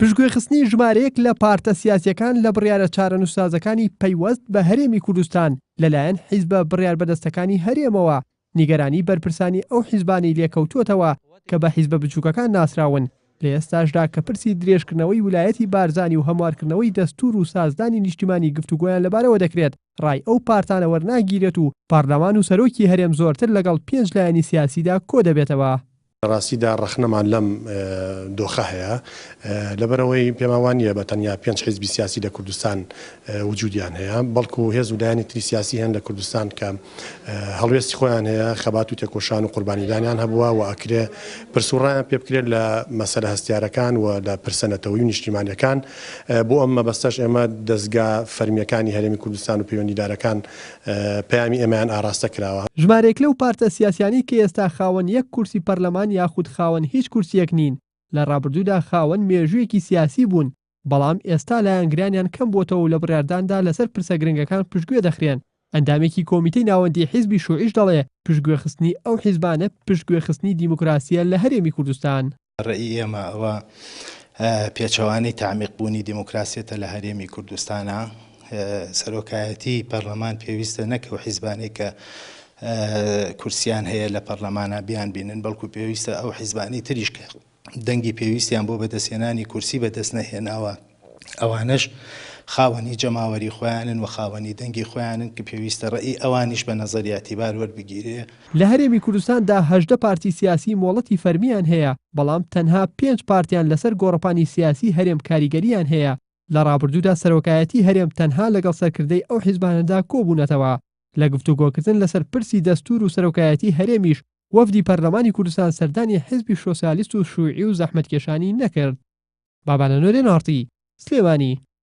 پشتگوێخستنی ژمارەیەک لە پارتە سیاسیەکان لە بڕیارە چارەنووسسازەکانی پەیوەست بە هەرێمی کوردستان لەلایەن حیزبە بڕیاربەدەستەکانی هەرێمەوە نیگەرانی بەرپرسانی ئەو حیزبانەی لێکەوتووەتەوە کە بە حیزبە بچووکەکان ناسراون لە ئێستاشدا کە پرسی درێژکردنەوەی ویلایەتی بارزانی و هەموارکردنەوەی دەستور و سازدانی نیشتیمانی گفتوگۆیان لەبارەوە دەکرێت ڕای ئەو پارتانە وەرناگیرێت و پارلەمان و سەرۆکی هەرێم زۆرتر لەگەڵ 5 لایەنی سیاسیدا کۆ دەبێتەوە. ڕاستیدا ڕەخنەمان لەم دۆخە هەیە لەبەرەوەی پێماوانیە بە تەنیا 5 حیزبی سیاسی لە کوردستان وجودیان هەیە بەڵکو هێز و لایەنی تری سیاسی هەن لە کوردستان کە هەڵوێستی خۆیان هەیە خەبات و تێکۆشان و قوربانیدانیان هەبووە و ئەکرێ پرسوڕایان پێ بکرێت لە مەسەلە هەستیارەکان و لە پرسەنەتەوەی و نیشتیمانیەکان بۆ ئەم مەبەستەش ئێمە دەستگا فەرمیەکانی هەرێمی کوردستان و پەیوەندیدارەکان پەیامی ئێمەیان ئاراستە کراوە. ژمارەیەک لەو پارتە سیاسیانی کە ئێستا خاوەن یەک کورسی پەرلەمان یاخود خاوەن هیچ کورسیەک نین لە ڕابردوودا خاوەن مێژوویەکی سیاسی بوون بەڵام ئێستا لایەنگرانیان کەم بۆتەوە و لە بڕارداندا لەسەر پرسە گرنگەکان پشتگوێ دەخرێن. ئەندامێکی کۆمیتەی ناوەندی حیزبی شوعیش دەڵێ پشتگوێخستنی ئەو حیزبانە پشتگوێخستنی دیموکراسیە لە هەرێمی کوردستان. ڕێی ئێمە ئەوە پێچەوانەی تعمیقبوونی دیموکراسیەتە لە هەرێمی کوردستانە سەرۆکایەتی پەرلەمان پێویستە نەکە و حیزبانەی کە کورسیان هەیە لە پەرلەمانە بیان بینن بەڵکو پێویستە ئەو حیزبانی تریش کە دەنگی پێویستیان بۆ بەدەستهێنانی کورسی بەدەست نەهێناوە ئەوانش خاوەنی جەماوەری خۆیانن و خاوەنی دەنگی خۆیانن کە پێویستە ڕێی ئەوانیش بە نەزەریاتیبار وەربگیرێ. لە هەرێمی کوردستاندا 18 پارتی سیاسی مۆڵەتی فەرمیان هەیە بەڵام تەنها 5 پارتیان لەسەر گۆڕەپانی سیاسی هەرێم کاریگەریان هەیە. لە ڕابردوودا سەرۆکایەتی هەرێم تەنها لەگەڵ سەرکردەی ئەو حیزبانەدا کۆبوونەتەوە. لە گفتوگۆکردن لەسەر پرسی دەستور و سەرۆکایەتی هەرێمیش وەفدی پەرلەمانی کوردستان سەردانی حیزبی سۆسیالیست و شووعی و زەحمەتکێشانی نەکرد. بابانە نورێن ئارتی سلێمانی